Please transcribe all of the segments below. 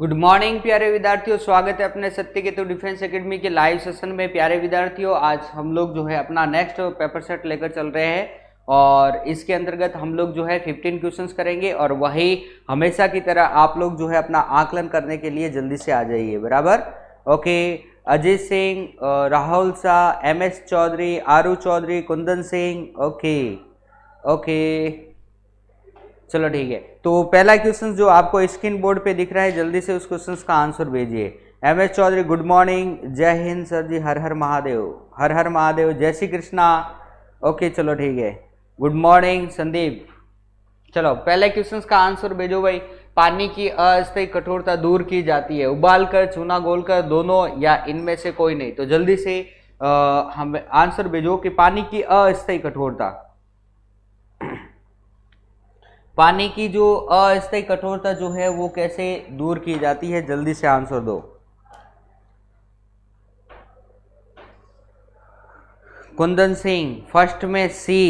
Good morning प्यारे विद्यार्थियों, स्वागत है अपने सत्य केतु डिफेंस एकेडमी के लाइव सेशन में। प्यारे विद्यार्थियों, आज हम लोग जो है अपना नेक्स्ट पेपर सेट लेकर चल रहे हैं और इसके अंतर्गत हम लोग जो है 15 क्वेश्चंस करेंगे और वही हमेशा की तरह आप लोग जो है अपना आकलन करने के लिए जल्दी से आ जाइए। बराबर? ओके। अजय सिंह, राहुल शाह, MS चौधरी, आरू चौधरी, कुंदन सिंह। ओके ओके, चलो ठीक है। तो पहला क्वेश्चन जो आपको स्क्रीन बोर्ड पे दिख रहा है, जल्दी से उस क्वेश्चन का आंसर भेजिए। MS चौधरी, गुड मॉर्निंग, जय हिंद सर जी, हर हर महादेव, हर हर महादेव, जय श्री कृष्णा। ओके चलो ठीक है, गुड मॉर्निंग संदीप। चलो पहले क्वेश्चन का आंसर भेजो भाई। पानी की अस्थायी कठोरता दूर की जाती है उबालकर, चूना घोलकर, दोनों या इनमें से कोई नहीं। तो जल्दी से हम आंसर भेजो कि पानी की अस्थायी कठोरता, पानी की जो अस्थायी कठोरता जो है वो कैसे दूर की जाती है, जल्दी से आंसर दो। कुंदन सिंह फर्स्ट में C.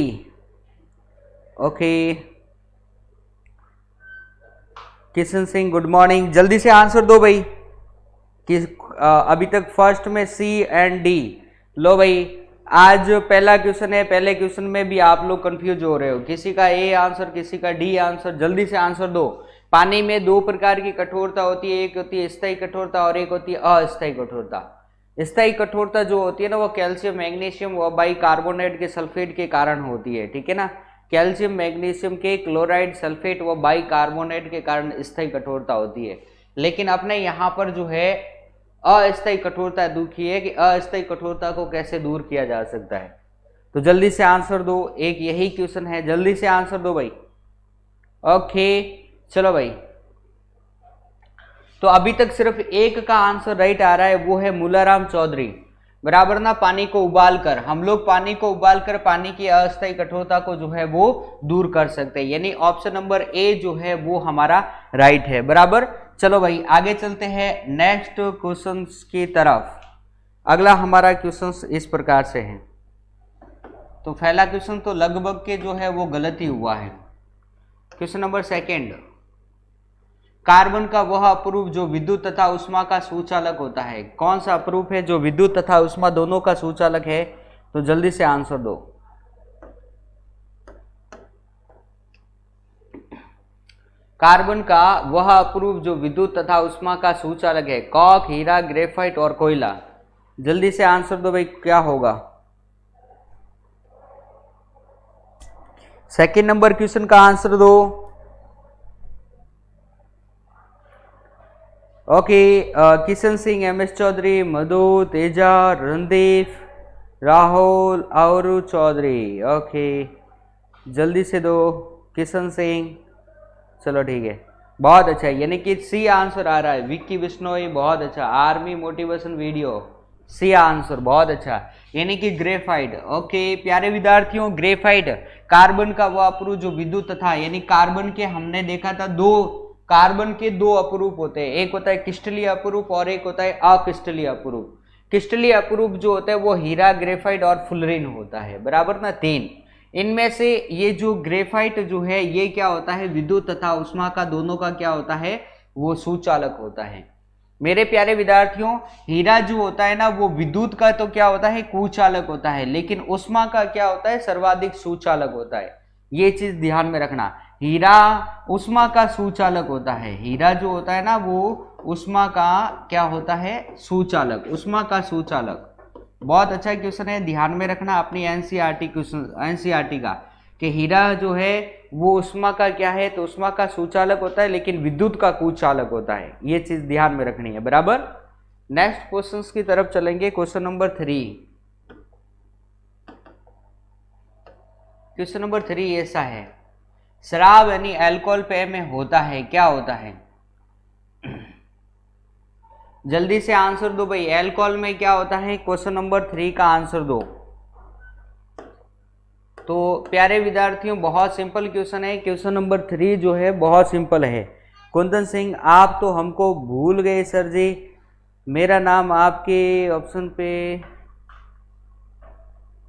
Okay, Kishan Singh good morning, जल्दी से आंसर दो भाई कि अभी तक फर्स्ट में सी एंड डी। लो भाई, आज पहला क्वेश्चन है, पहले क्वेश्चन में भी आप लोग कंफ्यूज हो रहे हो, किसी का ए आंसर, किसी का डी आंसर। जल्दी से आंसर दो। पानी में दो प्रकार की कठोरता होती है, एक होती है स्थायी कठोरता और एक होती है अस्थायी कठोरता। स्थायी कठोरता जो होती है ना, वो कैल्शियम, मैग्नीशियम व बाइकार्बोनेट के सल्फेट के कारण होती है। ठीक है ना, कैल्शियम, मैग्नीशियम के क्लोराइड, सल्फेट व बाइकार्बोनेट के कारण स्थायी कठोरता होती है। लेकिन अपने यहाँ पर जो है अस्थायी कठोरता दुखी है कि अस्थायी कठोरता को कैसे दूर किया जा सकता है। तो जल्दी से आंसर दो, एक यही क्वेश्चन है, जल्दी से आंसर दो भाई। ओके चलो भाई, तो अभी तक सिर्फ एक का आंसर राइट आ रहा है, वो है मुलाराम चौधरी। बराबर ना, पानी को उबालकर, हम लोग पानी को उबालकर पानी की अस्थायी कठोरता को जो है वो दूर कर सकते हैं, यानी ऑप्शन नंबर ए जो है वो हमारा राइट है। बराबर? चलो भाई आगे चलते हैं नेक्स्ट क्वेश्चन की तरफ। अगला हमारा क्वेश्चन इस प्रकार से है। तो पहला क्वेश्चन तो लगभग के जो है वो गलत ही हुआ है। क्वेश्चन नंबर सेकंड, कार्बन का वह अपरूप जो विद्युत तथा उष्मा का सुचालक होता है, कौन सा अपरूप है जो विद्युत तथा उष्मा दोनों का सुचालक है? तो जल्दी से आंसर दो। कार्बन का वह अपरूप जो विद्युत तथा उष्मा का सुचालक है, कॉक, हीरा, ग्रेफाइट और कोयला। जल्दी से आंसर दो भाई, क्या होगा? सेकंड नंबर क्वेश्चन का आंसर दो। ओके, किशन सिंह, MS चौधरी, मधु, तेजा, रणदीप, राहुल और चौधरी। ओके जल्दी से दो। किशन सिंह, चलो ठीक है, बहुत अच्छा है, यानी कि सी आंसर आ रहा है। विक्की बिश्नोई बहुत अच्छा, army motivation video, C answer बहुत अच्छा, यानी कि ग्रेफाइट। ओके प्यारे विद्यार्थियों, ग्रेफाइट कार्बन का वो अपरूप जो विद्युत तथा, यानी कार्बन के हमने देखा था कार्बन के दो अपरूप होते हैं, एक होता है क्रिस्टलीय अपरूप और एक होता है अक्रिस्टलीय अपरूप। क्रिस्टलीय अपरूप जो होता है वो हीरा, ग्रेफाइट और फुलरिन होता है। बराबर ना, तीन। इनमें से ये जो ग्रेफाइट जो है ये क्या होता है, विद्युत तथा उष्मा का दोनों का क्या होता है, वो सुचालक होता है। मेरे प्यारे विद्यार्थियों, हीरा जो होता है ना वो विद्युत का तो क्या होता है, कुचालक होता है, लेकिन उष्मा का क्या होता है, सर्वाधिक सुचालक होता है। ये चीज ध्यान में रखना, हीरा उष्मा का सुचालक होता है। हीरा जो होता है ना वो उष्मा का क्या होता है, सुचालक, उष्मा का सुचालक। बहुत अच्छा क्वेश्चन है, ध्यान में रखना अपनी एनसीईआरटी क्वेश्चन, एनसीईआरटी का, कि हीरा जो है वो उष्मा का क्या है, तो उष्मा का सुचालक होता है, लेकिन विद्युत का कुचालक होता है। ये चीज ध्यान में रखनी है। बराबर? नेक्स्ट क्वेश्चन की तरफ चलेंगे। Question number 3। क्वेश्चन नंबर 3 ऐसा है, शराब यानी अल्कोहल पेय में होता है, क्या होता है? जल्दी से आंसर दो भाई, अल्कोहल में क्या होता है? क्वेश्चन नंबर 3 का आंसर दो। तो प्यारे विद्यार्थियों, बहुत सिंपल क्वेश्चन है। क्वेश्चन नंबर 3 जो है बहुत सिंपल है। कुंदन सिंह, आप तो हमको भूल गए सर जी, मेरा नाम आपके ऑप्शन पे,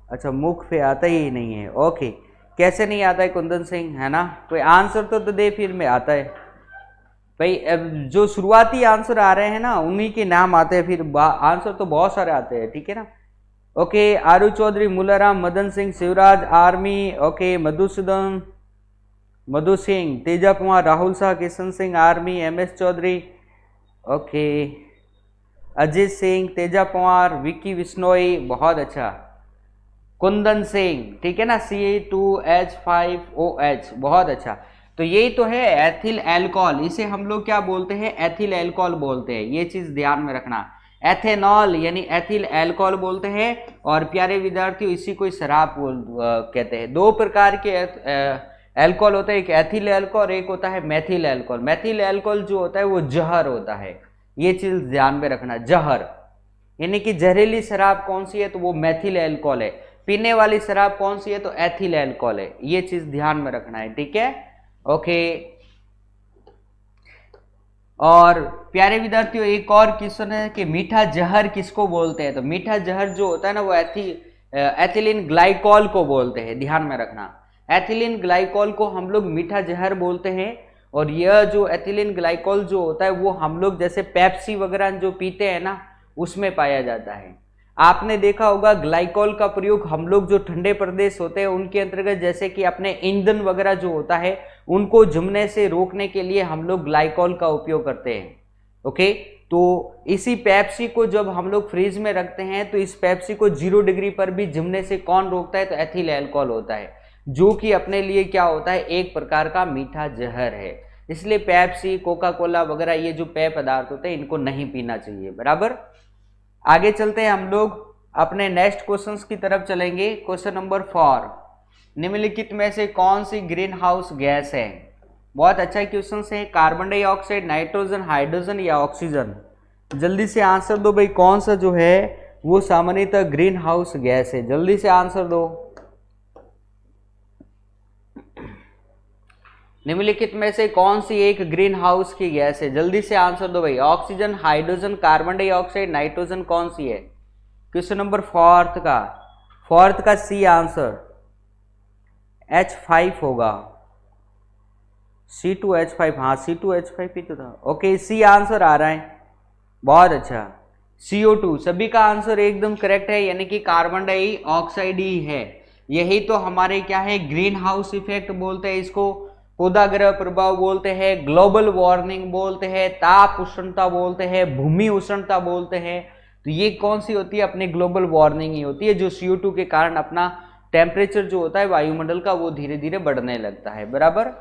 अच्छा मुख पे आता ही नहीं है। ओके, कैसे नहीं आता है कुंदन सिंह, है ना? कोई आंसर तो दे, फिर में आता है। भाई अब जो शुरुआती आंसर आ रहे हैं ना उन्हीं के नाम आते हैं, फिर आंसर तो बहुत सारे आते हैं, ठीक है ना। Okay, Aaru Choudhary, Mularam, Madan Singh, Shivraj Army, okay, Madhusudan, Madhu Singh, Teja Kumar, Rahul Shah, Kishan Singh Army, MS Choudhary, okay, Ajit Singh, Teja Pawar, Vicky Bishnoi, बहुत अच्छा, कुंदन सिंह, ठीक है ना, C2H5OH, बहुत अच्छा। तो यही तो है एथिल एल्कोहल, इसे हम लोग क्या बोलते हैं, एथिल एल्कोहल बोलते हैं, ये चीज ध्यान में रखना। एथेनॉल यानी एथिल एल्कोहल बोलते हैं, और प्यारे विद्यार्थियों इसी को शराब कहते हैं। दो प्रकार के एल्कोहल होता है, एक एथिल एल्कोहल, एक होता है मेथिल एल्कोहल। मेथिल एल्कोहल जो होता है वो जहर होता है, ये चीज ध्यान में रखना। जहर यानी कि जहरीली शराब कौन सी है, तो वो मेथिल एल्कोहल है। पीने वाली शराब कौन सी है, तो एथिल एल्कोहल है, ये चीज ध्यान में रखना है, ठीक है, ओके। और प्यारे विद्यार्थियों एक और क्वेश्चन है कि मीठा जहर किसको बोलते हैं, तो मीठा जहर जो होता है ना वो एथिलीन ग्लाइकोल को बोलते हैं, ध्यान में रखना। एथिलीन ग्लाइकोल को हम लोग मीठा जहर बोलते हैं, और यह जो एथिलीन ग्लाइकोल जो होता है वो हम लोग जैसे पेप्सी वगैरह जो पीते हैं ना उसमें पाया जाता है। आपने देखा होगा ग्लाइकोल का प्रयोग हम लोग जो ठंडे प्रदेश होते हैं उनके अंतर्गत, जैसे कि अपने ईंधन वगैरह जो होता है उनको जमने से रोकने के लिए हम लोग ग्लाइकोल का उपयोग करते हैं, ओके। तो इसी पेप्सी को जब हम लोग फ्रीज में रखते हैं तो इस पेप्सी को 0 डिग्री पर भी जमने से कौन रोकता है, तो एथिल एल्कोहल होता है, जो कि अपने लिए क्या होता है, एक प्रकार का मीठा जहर है। इसलिए पेप्सी, कोका कोला वगैरह ये जो पेय पदार्थ होते हैं इनको नहीं पीना चाहिए, बराबर। आगे चलते हैं हम लोग अपने नेक्स्ट क्वेश्चंस की तरफ चलेंगे। क्वेश्चन नंबर 4, निम्नलिखित में से कौन सी ग्रीन हाउस गैस है। बहुत अच्छा क्वेश्चन है। कार्बन डाइऑक्साइड, नाइट्रोजन, हाइड्रोजन या ऑक्सीजन। जल्दी से आंसर दो भाई, कौन सा जो है वो सामान्यतः ग्रीन हाउस गैस है, जल्दी से आंसर दो। निम्नलिखित में से कौन सी एक ग्रीन हाउस की गैस है, जल्दी से आंसर दो भाई। Oxygen, hydrogen, carbon dioxide, nitrogen, कौन सी है। क्वेश्चन नंबर 4 का सी आंसर H5 होगा, C2H5, हाँ C2H5 ही तो था, ओके, सी आंसर आ रहा है, बहुत अच्छा। CO2, सभी का आंसर एकदम करेक्ट है, यानी कि कार्बन डाइऑक्साइड ही है। यही तो हमारे क्या है, ग्रीन हाउस इफेक्ट बोलते हैं इसको, पौधाग्रह प्रभाव बोलते हैं, ग्लोबल वार्मिंग बोलते हैं, ताप उष्णता बोलते हैं, भूमि उष्णता बोलते हैं। तो ये कौन सी होती है, अपनी ग्लोबल वार्मिंग ही होती है, जो CO2 के कारण अपना टेम्परेचर जो होता है वायुमंडल का वो धीरे धीरे बढ़ने लगता है, बराबर।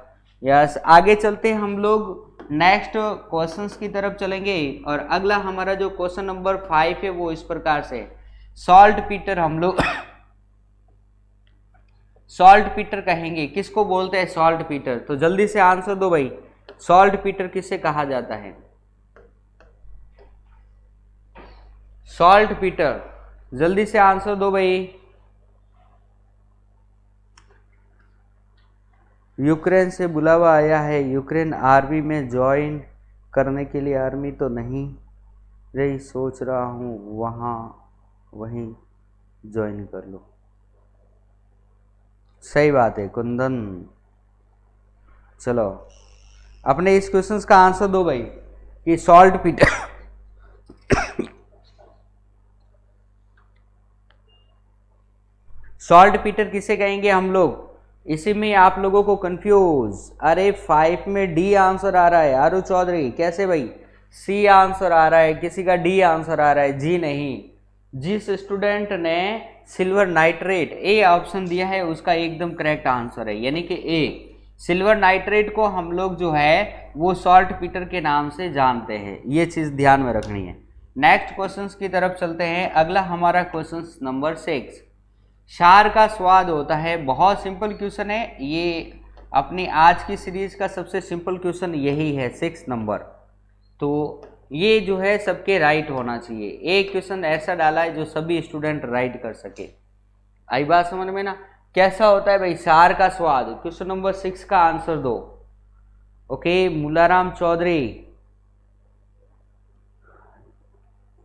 यस, आगे चलते हैं हम लोग नेक्स्ट क्वेश्चंस की तरफ चलेंगे। और अगला हमारा जो क्वेश्चन नंबर 5 है वो इस प्रकार से, सॉल्ट पीटर हम लोग सॉल्ट पीटर कहेंगे, किसको बोलते हैं सॉल्ट पीटर, तो जल्दी से आंसर दो भाई, सॉल्ट पीटर किसे कहा जाता है। सॉल्ट पीटर, जल्दी से आंसर दो भाई। यूक्रेन से बुलावा आया है, यूक्रेन आर्मी में ज्वाइन करने के लिए, आर्मी तो नहीं रही, सोच रहा हूँ वहीं ज्वाइन कर लो। सही बात है कुंदन। चलो अपने इस क्वेश्चन का आंसर दो भाई कि सॉल्ट पीटर सॉल्ट पीटर किसे कहेंगे हम लोग, इसी में आप लोगों को कंफ्यूज। अरे 5 में डी आंसर आ रहा है, आरू चौधरी कैसे भाई, सी आंसर आ रहा है, किसी का डी आंसर आ रहा है, जी नहीं। जिस स्टूडेंट ने सिल्वर नाइट्रेट ए ऑप्शन दिया है उसका एकदम करेक्ट आंसर है, यानी कि ए, सिल्वर नाइट्रेट को हम लोग जो है वो सॉल्ट पीटर के नाम से जानते हैं, ये चीज ध्यान में रखनी है। नेक्स्ट क्वेश्चंस की तरफ चलते हैं। अगला हमारा क्वेश्चन नंबर 6, क्षार का स्वाद होता है। बहुत सिंपल क्वेश्चन है ये, अपनी आज की सीरीज का सबसे सिंपल क्वेश्चन यही है 6 नंबर। तो ये जो है सबके राइट होना चाहिए, एक क्वेश्चन ऐसा डाला है जो सभी स्टूडेंट राइट कर सके। आई बात समझ में ना, कैसा होता है भाई क्षार का स्वाद, क्वेश्चन नंबर 6 का आंसर दो। ओके, मुलाराम चौधरी,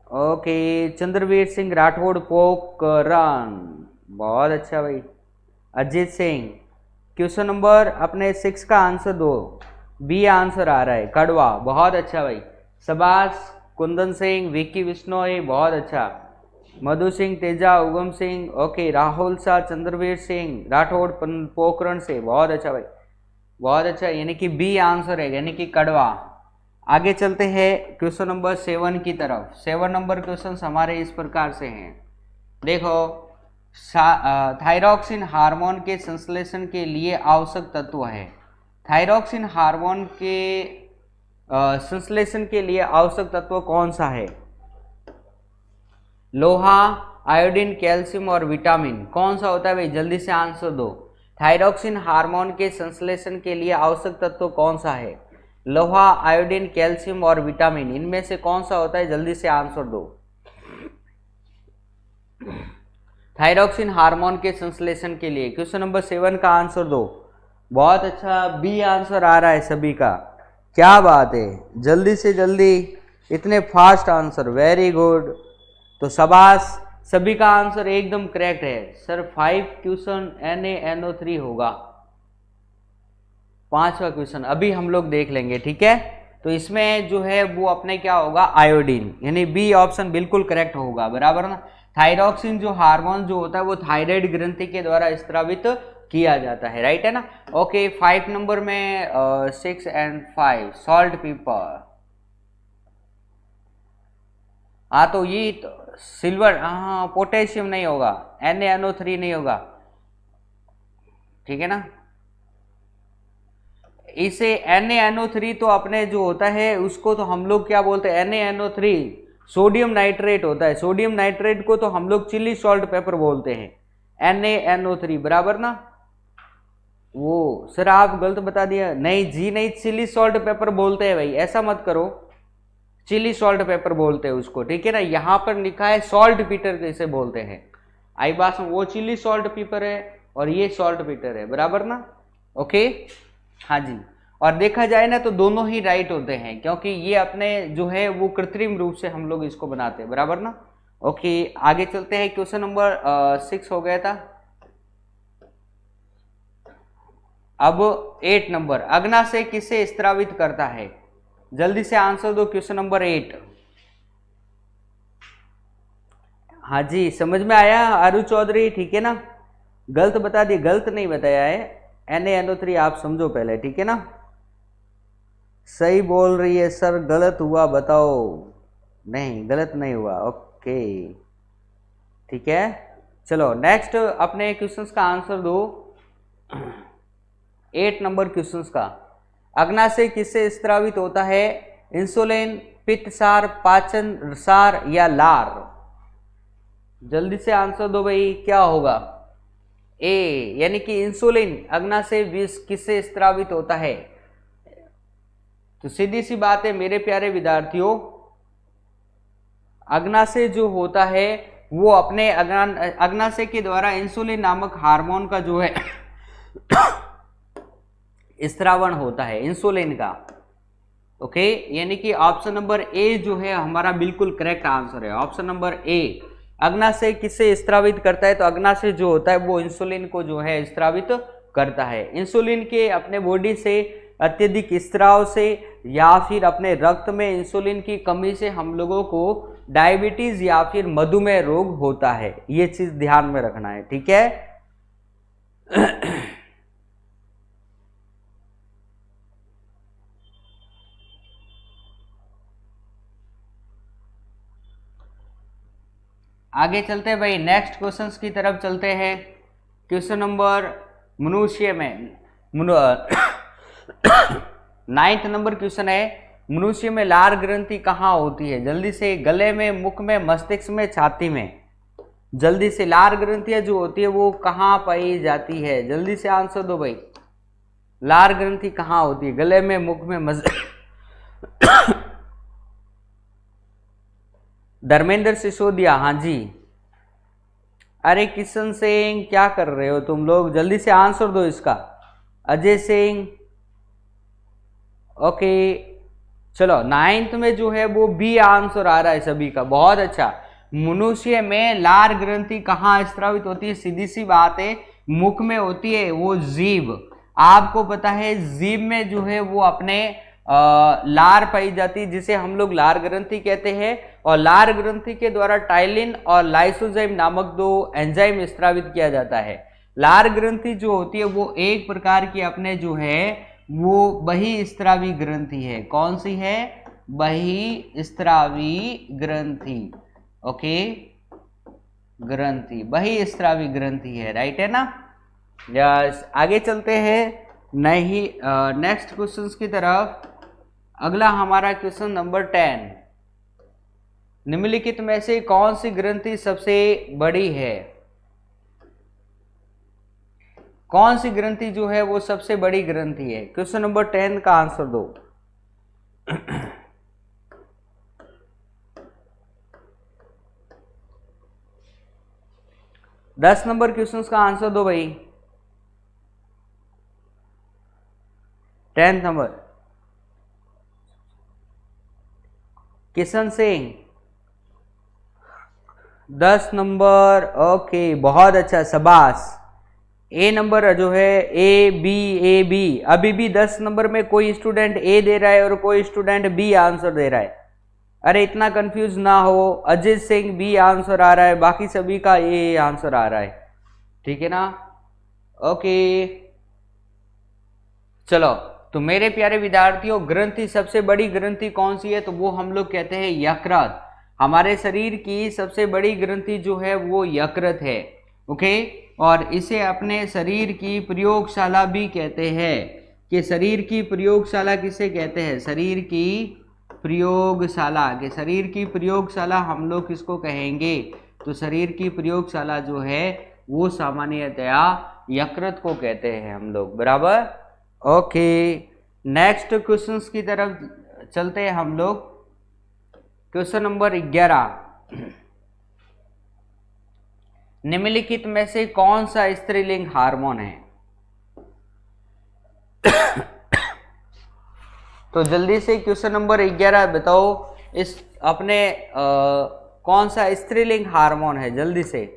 ओके, चंद्रवीर सिंह राठौड़ पोखरण, बहुत अच्छा भाई। अजीत सिंह, क्वेश्चन नंबर अपने 6 का आंसर दो। बी आंसर आ रहा है, कड़वा। बहुत अच्छा भाई, शाबाश। कुंदन सिंह, विक्की बिश्नोई, बहुत अच्छा। मधु सिंह, तेजा, उगम सिंह, ओके। राहुल शाह, चंद्रवीर सिंह राठौड़ पोखरण से, बहुत अच्छा भाई, बहुत अच्छा। यानी कि बी आंसर है, यानी कि कड़वा। आगे चलते हैं क्वेश्चन नंबर 7 की तरफ। 7 नंबर क्वेश्चन हमारे इस प्रकार से हैं, देखो। थायरॉक्सिन हार्मोन के संश्लेषण के लिए आवश्यक तत्व है। थायरॉक्सिन हार्मोन के संश्लेषण के लिए आवश्यक तत्व कौन सा है? लोहा, आयोडीन, कैल्शियम और विटामिन। कौन सा होता है भाई? जल्दी से आंसर दो। थायरॉक्सिन हार्मोन के संश्लेषण के लिए आवश्यक तत्व कौन सा है? लोहा, आयोडीन, कैल्शियम और विटामिन, इनमें से कौन सा होता है? जल्दी से आंसर दो। थायरॉक्सिन हार्मोन के संश्लेषण के लिए क्वेश्चन नंबर 7 का आंसर दो। बहुत अच्छा, बी आंसर आ रहा है सभी का, क्या बात है, जल्दी से जल्दी, इतने फास्ट आंसर, वेरी गुड। तो शाबाश, सभी का आंसर एकदम करेक्ट है सर। 5 क्वेश्चन NaNO3 होगा, 5वां क्वेश्चन अभी हम लोग देख लेंगे, ठीक है। तो इसमें जो है वो अपने क्या होगा? आयोडीन, यानी बी ऑप्शन बिल्कुल करेक्ट होगा, बराबर ना। थायरॉक्सिन जो हार्मोन जो होता है वो थायराइड ग्रंथि के द्वारा स्रावित किया जाता है, राइट है ना। ओके, 5 नंबर में 6 and 5 सॉल्ट पेपर। हाँ, तो ये तो सिल्वर, हाँ, पोटेशियम नहीं होगा, NaNO3 नहीं होगा, ठीक है ना। इसे NaNO3 तो अपने जो होता है उसको तो हम लोग क्या बोलते हैं? NaNO3 सोडियम नाइट्रेट होता है। सोडियम नाइट्रेट को तो हम लोग चिली सॉल्ट पेपर बोलते हैं, NaNO3, बराबर ना। वो सर आप गलत बता दिया, नहीं जी नहीं, चिली सॉल्ट पेपर बोलते हैं भाई, ऐसा मत करो, चिली सॉल्ट पेपर बोलते हैं उसको, ठीक है ना। यहाँ पर लिखा है सॉल्ट पीटर कैसे बोलते हैं, आई बात। वो चिली सॉल्ट पेपर है और ये सॉल्ट पीटर है, बराबर ना। ओके, हाँ जी। और देखा जाए ना तो दोनों ही राइट होते हैं, क्योंकि ये अपने जो है वो कृत्रिम रूप से हम लोग इसको बनाते हैं, बराबर ना। ओके, आगे चलते हैं। क्वेश्चन नंबर 6 हो गया था। अब 8 नंबर, अग्नाशय किसे स्रावित करता है? जल्दी से आंसर दो। Question number 8। हाँ जी, समझ में आया आरू चौधरी, ठीक है ना। गलत बता दिए, गलत नहीं बताया है, NaNO3 आप समझो पहले, ठीक है ना। सही बोल रही है सर, गलत हुआ बताओ। नहीं, गलत नहीं हुआ, ओके, ठीक है। चलो नेक्स्ट अपने क्वेश्चंस का आंसर दो। 8 नंबर क्वेश्चंस का, अग्नाशय किससे स्रावित होता है? इंसुलिन, पित्तसार, पाचन सार या लार? जल्दी से आंसर दो भाई, क्या होगा? ए, यानी कि इंसुलिन अग्नाशय किससे स्रावित होता है? तो सीधी सी बात है मेरे प्यारे विद्यार्थियों, अग्नाशय जो होता है वो अपने अग्नाशय के द्वारा इंसुलिन नामक हार्मोन का जो है स्रावण होता है, इंसुलिन का। ओके, यानी कि ऑप्शन नंबर ए जो है हमारा बिल्कुल करेक्ट आंसर है, ऑप्शन नंबर ए। अग्नाशय किससे स्रावित करता है? तो अग्नाशय जो होता है वो इंसुलिन को जो है स्रावित करता है। इंसुलिन के अपने बॉडी से अत्यधिक स्त्राव से या फिर अपने रक्त में इंसुलिन की कमी से हम लोगों को डायबिटीज या फिर मधुमेह रोग होता है, ये चीज ध्यान में रखना है, ठीक है। आगे चलते हैं भाई, नेक्स्ट क्वेश्चंस की तरफ चलते हैं। क्वेश्चन नंबर मनुष्य में 9th नंबर क्वेश्चन है, मनुष्य में लार ग्रंथि कहाँ होती है? जल्दी से, गले में, मुख में, मस्तिष्क में, छाती में? जल्दी से, लार ग्रंथियां जो होती है वो कहाँ पाई जाती है? जल्दी से आंसर दो भाई, लार ग्रंथि कहाँ होती है? गले में, मुख में, धर्मेंद्र सिसोदिया, हाँ जी। अरे किशन सिंह, क्या कर रहे हो तुम लोग? जल्दी से आंसर दो इसका। अजय सिंह, ओके। चलो 9th में जो है वो बी आंसर आ रहा है सभी का, बहुत अच्छा। मनुष्य में लार ग्रंथि कहाँ स्रावित होती है? सीधी सी बात है, मुख में होती है वो जीभ, आपको पता है जीभ में जो है वो अपने लार पाई जाती है जिसे हम लोग लार ग्रंथि कहते हैं, और लार ग्रंथि के द्वारा टाइलिन और लाइसोजाइम नामक 2 एंजाइम स्त्रावित किया जाता है। लार ग्रंथि जो होती है वो एक प्रकार की अपने जो है वो बहिस्त्रावी ग्रंथि है। कौन सी है? बहिस्त्रावी ग्रंथि। ओके, ग्रंथि, बहिस्त्रावी ग्रंथि है, राइट है ना? यस, आगे चलते हैं नहीं नेक्स्ट क्वेश्चंस की तरफ। अगला हमारा क्वेश्चन नंबर 10, निम्नलिखित में से कौन सी ग्रंथि सबसे बड़ी है? कौन सी ग्रंथि जो है वो सबसे बड़ी ग्रंथि है? क्वेश्चन नंबर 10 का आंसर दो। 10 नंबर क्वेश्चंस का आंसर दो भाई। 10 number Kishan Singh, 10 number. Okay, बहुत अच्छा, शाबाश। ए नंबर जो है ए बी, अभी भी 10 नंबर में कोई स्टूडेंट ए दे रहा है और कोई स्टूडेंट बी आंसर दे रहा है। अरे इतना कंफ्यूज ना हो, अजीत सिंह बी आंसर आ रहा है, बाकी सभी का ए आंसर आ रहा है, ठीक है ना? ओके, चलो, तो मेरे प्यारे विद्यार्थियों, ग्रंथि सबसे बड़ी ग्रंथि कौन सी है? तो वो हम लोग कहते हैं यकृत। हमारे शरीर की सबसे बड़ी ग्रंथि जो है वो यकृत है। ओके, और इसे अपने शरीर की प्रयोगशाला भी कहते हैं। कि शरीर की प्रयोगशाला किसे कहते हैं? शरीर की प्रयोगशाला। के शरीर की प्रयोगशाला हम लोग किसको कहेंगे? तो शरीर की प्रयोगशाला जो है वो सामान्यतया यकृत को कहते हैं हम लोग, बराबर? ओके, नेक्स्ट क्वेश्चंस की तरफ चलते हैं हम लोग। क्वेश्चन नंबर 11, निम्नलिखित में से कौन सा स्त्रीलिंग हार्मोन है? तो जल्दी से क्वेश्चन नंबर 11 बताओ, इस अपने कौन सा स्त्रीलिंग हार्मोन है? जल्दी से।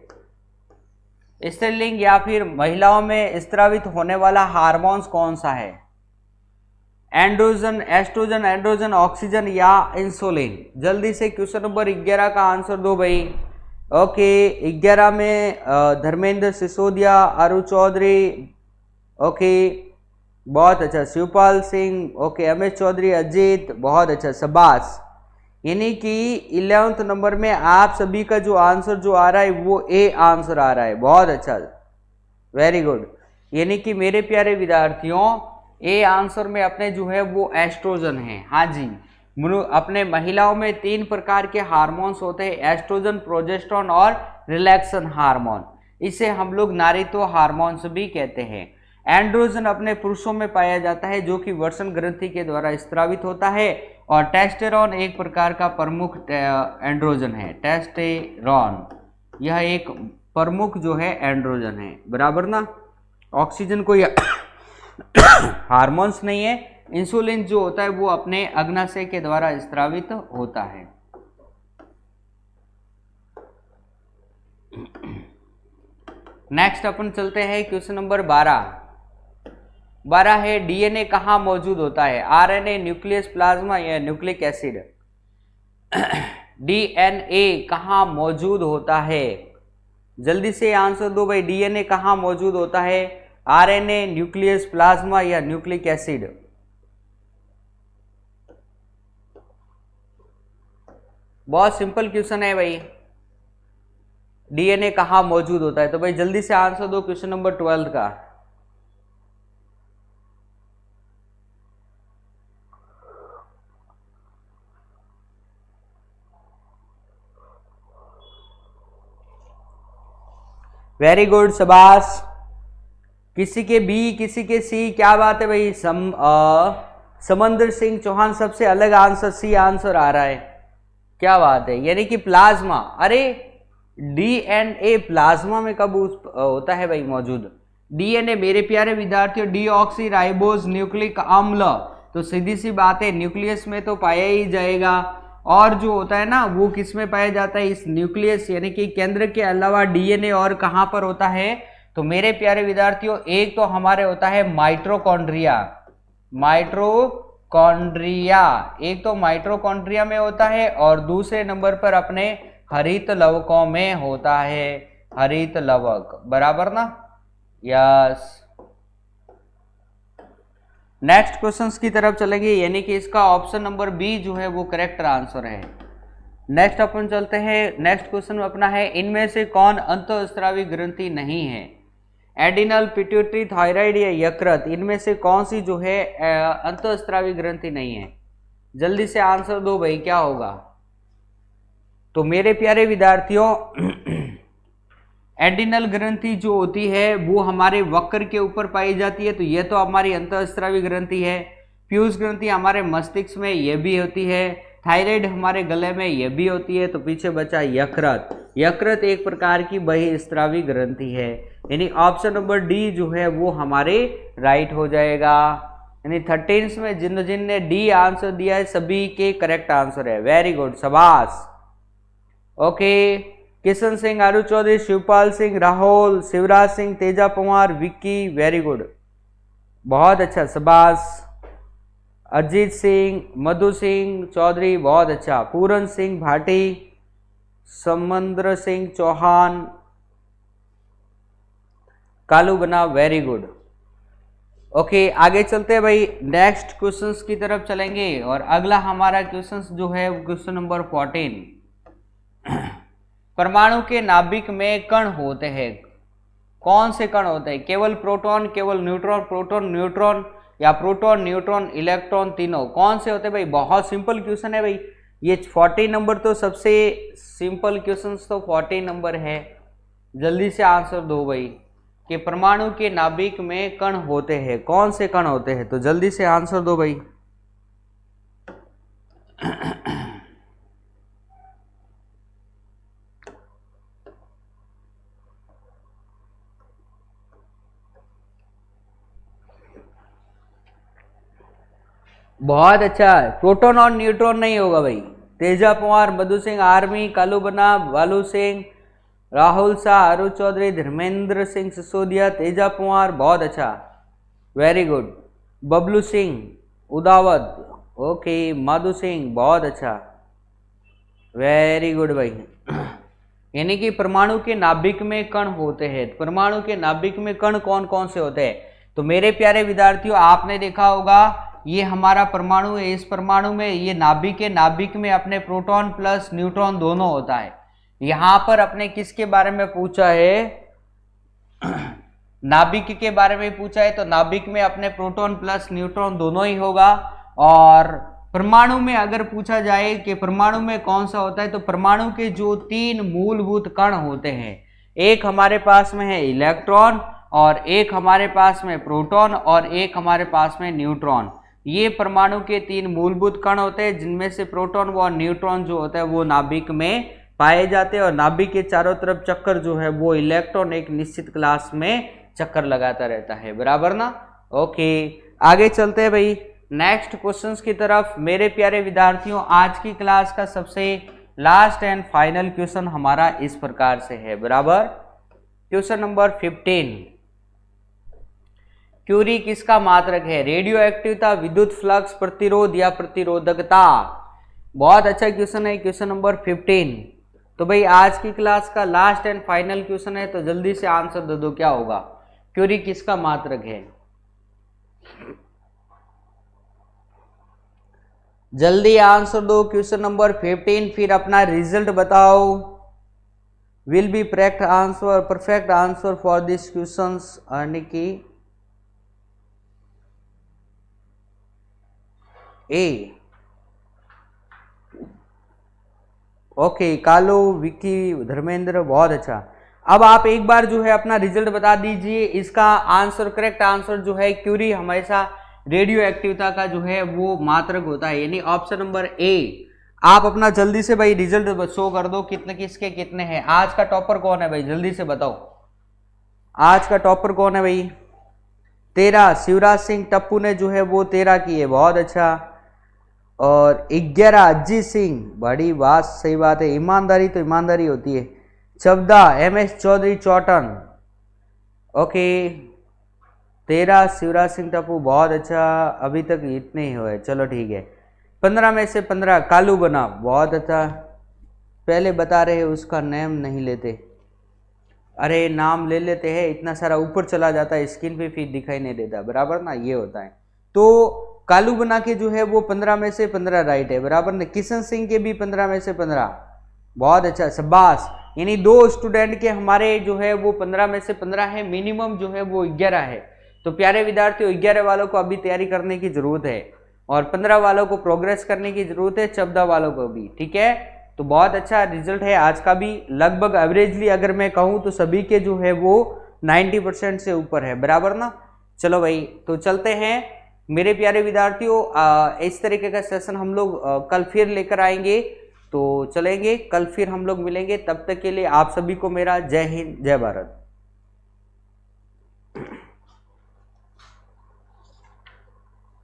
स्त्रीलिंग या फिर महिलाओं में स्त्रावित होने वाला हार्मोन्स कौन सा है? एंड्रोजन, एस्ट्रोजन, एंड्रोजन, ऑक्सीजन या इंसुलिन? जल्दी से क्वेश्चन नंबर 11 का आंसर दो भाई। ओके, 11 में धर्मेंद्र सिसोदिया, अरु चौधरी, ओके बहुत अच्छा, शिवपाल सिंह, ओके एमएस चौधरी, अजीत, बहुत अच्छा, शाबाश। यानी कि 11th नंबर में आप सभी का जो आंसर जो आ रहा है वो ए आंसर आ रहा है, बहुत अच्छा, वेरी गुड। यानी कि मेरे प्यारे विद्यार्थियों, ए आंसर में अपने जो है वो एस्ट्रोजन है। हाँ जी, अपने महिलाओं में 3 प्रकार के हार्मोन्स होते हैं, एस्ट्रोजन, प्रोजेस्टेरोन और रिलैक्सन हार्मोन। इसे हम लोग नारीत्व हार्मोन्स भी कहते हैं। एंड्रोजन अपने पुरुषों में पाया जाता है जो कि वर्षण ग्रंथि के द्वारा स्त्रावित होता है, और टेस्टेरोन एक प्रकार का प्रमुख एंड्रोजन है। टेस्टेरोन यह एक प्रमुख जो है एंड्रोजन है, बराबर ना? ऑक्सीजन कोई हार्मोन्स नहीं है। इंसुलिन जो होता है वो अपने अग्नाशय के द्वारा स्त्रावित होता है। नेक्स्ट अपन चलते हैं क्वेश्चन नंबर 12 है, डीएनए कहाँ मौजूद होता है? आरएनए, न्यूक्लियस, प्लाज्मा या न्यूक्लिक एसिड? डीएनए कहाँ मौजूद होता है? जल्दी से आंसर दो भाई। डीएनए कहाँ मौजूद होता है? आरएनए, न्यूक्लियस, प्लाज्मा या न्यूक्लिक एसिड? बहुत सिंपल क्वेश्चन है भाई, डीएनए कहाँ मौजूद होता है? तो भाई जल्दी से आंसर दो क्वेश्चन नंबर 12 का। वेरी गुड, शाबाश। किसी के बी, किसी के सी, क्या बात है भाई। समंदर सिंह चौहान सबसे अलग आंसर, सी आंसर आ रहा है, क्या बात है। यानी कि प्लाज्मा। अरे डीएनए प्लाज्मा में कब होता है भाई मौजूद? डीएनए मेरे प्यारे विद्यार्थियों डीऑक्सी राइबोज न्यूक्लिक अम्ल, तो सीधी सी बात है न्यूक्लियस में तो पाया ही जाएगा। और जो होता है ना वो किस में पाया जाता है? इस न्यूक्लियस यानी कि केंद्र के अलावा डीएनए और कहाँ पर होता है? तो मेरे प्यारे विद्यार्थियों, एक तो हमारे होता है माइटोकॉन्ड्रिया, एक तो माइटोकॉन्ड्रिया में होता है और दूसरे नंबर पर अपने हरित लवकों में होता है, हरित लवक, बराबर ना? यस। नेक्स्ट क्वेश्चंस की तरफ चलेंगे, यानी कि इसका ऑप्शन नंबर बी जो है वो करेक्ट आंसर है। नेक्स्ट अपन चलते हैं, नेक्स्ट क्वेश्चन अपना है, इनमें से कौन अंतःस्रावी ग्रंथि नहीं है? एडिनल, पिट्यूटरी, थायराइड या यकृत, इनमें से कौन सी जो है अंतःस्रावी ग्रंथि नहीं है? जल्दी से आंसर दो भाई, क्या होगा? तो मेरे प्यारे विद्यार्थियों, एडिनल ग्रंथि जो होती है वो हमारे वक्र के ऊपर पाई जाती है, तो यह तो हमारी अंतःस्रावी ग्रंथि है। प्यूस ग्रंथि हमारे मस्तिष्क में यह भी होती है। थायराइड हमारे गले में यह भी होती है। तो पीछे बचा यकृत। यकृत एक प्रकार की बहिस्रावी ग्रंथि है, यानी ऑप्शन नंबर डी जो है वो हमारे राइट हो जाएगा। यानी 13 में जिन ने डी आंसर दिया है सभी के करेक्ट आंसर है। वेरी गुड, शाबाश। ओके, किशन सिंह, आरू चौधरी, शिवपाल सिंह, राहुल, शिवराज सिंह, तेजा पवार, विक्की, वेरी गुड, बहुत अच्छा, शाबाश। अजीत सिंह, मधु सिंह चौधरी, बहुत अच्छा। पूरन सिंह भाटी, समंद्र सिंह चौहान, कालू बना, वेरी गुड। ओके, आगे चलते हैं भाई, नेक्स्ट क्वेश्चंस की तरफ चलेंगे और अगला हमारा क्वेश्चंस जो है क्वेश्चन नंबर 14। परमाणु के नाभिक में कण होते हैं, कौन से कण होते हैं? केवल प्रोटॉन, केवल न्यूट्रॉन, प्रोटॉन न्यूट्रॉन, या प्रोटॉन न्यूट्रॉन इलेक्ट्रॉन, तीनों कौन से होते हैं भाई? बहुत सिंपल क्वेश्चन है भाई, ये 40 नंबर तो सबसे सिंपल क्वेश्चन तो 40 नंबर है। जल्दी से आंसर दो भाई कि परमाणु के नाभिक में कण होते हैं, कौन से कण होते हैं? तो जल्दी से आंसर दो भाई। बहुत अच्छा है, प्रोटॉन और न्यूट्रॉन नहीं होगा भाई। तेजा पवार, मधु सिंह आर्मी, कालू बना, बालू सिंह, राहुल शाह, आरू चौधरी, धर्मेंद्र सिंह सिसोदिया, तेजा पवार, बहुत अच्छा, very good. Bablu Singh Udawat, okay, Madhu Singh, बहुत अच्छा, वेरी गुड भाई। यानी कि परमाणु के नाभिक में कण होते हैं। परमाणु के नाभिक में कण कौन कौन से होते हैं? तो मेरे प्यारे विद्यार्थियों, आपने देखा होगा ये हमारा परमाणु है, इस परमाणु में ये नाभिक में अपने प्रोटॉन प्लस न्यूट्रॉन दोनों होता है। यहां पर अपने किसके बारे में पूछा है? नाभिक के बारे में पूछा है, तो नाभिक में अपने प्रोटॉन प्लस न्यूट्रॉन दोनों ही होगा। और परमाणु में अगर पूछा जाए कि परमाणु में कौन सा होता है, तो परमाणु के जो 3 मूलभूत कण होते हैं, एक हमारे पास में है इलेक्ट्रॉन, और एक हमारे पास में प्रोटॉन, और एक हमारे पास में न्यूट्रॉन। ये परमाणु के 3 मूलभूत कण होते हैं, जिनमें से प्रोटॉन व न्यूट्रॉन जो होता है वो नाभिक में पाए जाते हैं। और नाभिक के चारों तरफ चक्कर जो है वो इलेक्ट्रॉन एक निश्चित क्लास में चक्कर लगाता रहता है, बराबर ना? ओके, आगे चलते हैं भाई नेक्स्ट क्वेश्चंस की तरफ। मेरे प्यारे विद्यार्थियों, आज की क्लास का सबसे लास्ट एंड फाइनल क्वेश्चन हमारा इस प्रकार से है, बराबर। क्वेश्चन नंबर 15, क्यूरी किसका मात्रक है? रेडियो एक्टिविता, विद्युत फ्लक्स, प्रतिरोध या प्रतिरोधकता? बहुत अच्छा क्वेश्चन है, क्वेश्चन नंबर 15। तो भाई आज की क्लास का लास्ट एंड फाइनल क्वेश्चन है, तो जल्दी से आंसर दे दो, क्या होगा? क्यूरी किसका मात्रक है? जल्दी आंसर दो, क्वेश्चन नंबर 15, फिर अपना रिजल्ट बताओ। Will be perfect answer for this questions यानी कि ए। ओके, कालो, विकी, धर्मेंद्र, बहुत अच्छा। अब आप एक बार जो है अपना रिजल्ट बता दीजिए। इसका आंसर, करेक्ट आंसर जो है क्यूरी हमेशा रेडियो एक्टिविता का जो है वो मात्रक होता है, यानी ऑप्शन नंबर ए। आप अपना जल्दी से भाई रिजल्ट शो कर दो, कितने किसके कितने हैं। आज का टॉपर कौन है भाई, जल्दी से बताओ। आज का टॉपर कौन है भाई? 13 शिवराज सिंह टप्पू ने जो है वो 13 की है, बहुत अच्छा। और 11 अजीत सिंह, बड़ी बात, सही बात है, ईमानदारी तो ईमानदारी होती है। 14 MS चौधरी चौटन, ओके 13 शिवराज सिंह टप्पू, बहुत अच्छा, अभी तक इतने ही हुए, चलो ठीक है। 15 में से 15 कालू बना, बहुत अच्छा, पहले बता रहे उसका नेम नहीं लेते, अरे नाम ले लेते हैं, इतना सारा ऊपर चला जाता है स्क्रीन पे, फिर दिखाई नहीं देता, बराबर ना, ये होता है। तो कालू बना के जो है वो 15 में से 15 राइट है, बराबर ना। किशन सिंह के भी 15 में से 15, बहुत अच्छा, शाबाश। यानी 2 स्टूडेंट के हमारे जो है वो 15 में से 15 है, मिनिमम जो है वो 11 है। तो प्यारे विद्यार्थियों 11 वालों को अभी तैयारी करने की जरूरत है और 15 वालों को प्रोग्रेस करने की जरूरत है, 14 वालों को भी, ठीक है। तो बहुत अच्छा रिजल्ट है आज का भी, लगभग एवरेजली अगर मैं कहूँ तो सभी के जो है वो 90% से ऊपर है, बराबर ना। चलो भाई, तो चलते हैं मेरे प्यारे विद्यार्थियों, इस तरीके का सेशन हम लोग कल फिर लेकर आएंगे, तो चलेंगे कल फिर हम लोग मिलेंगे, तब तक के लिए आप सभी को मेरा जय हिंद जय भारत।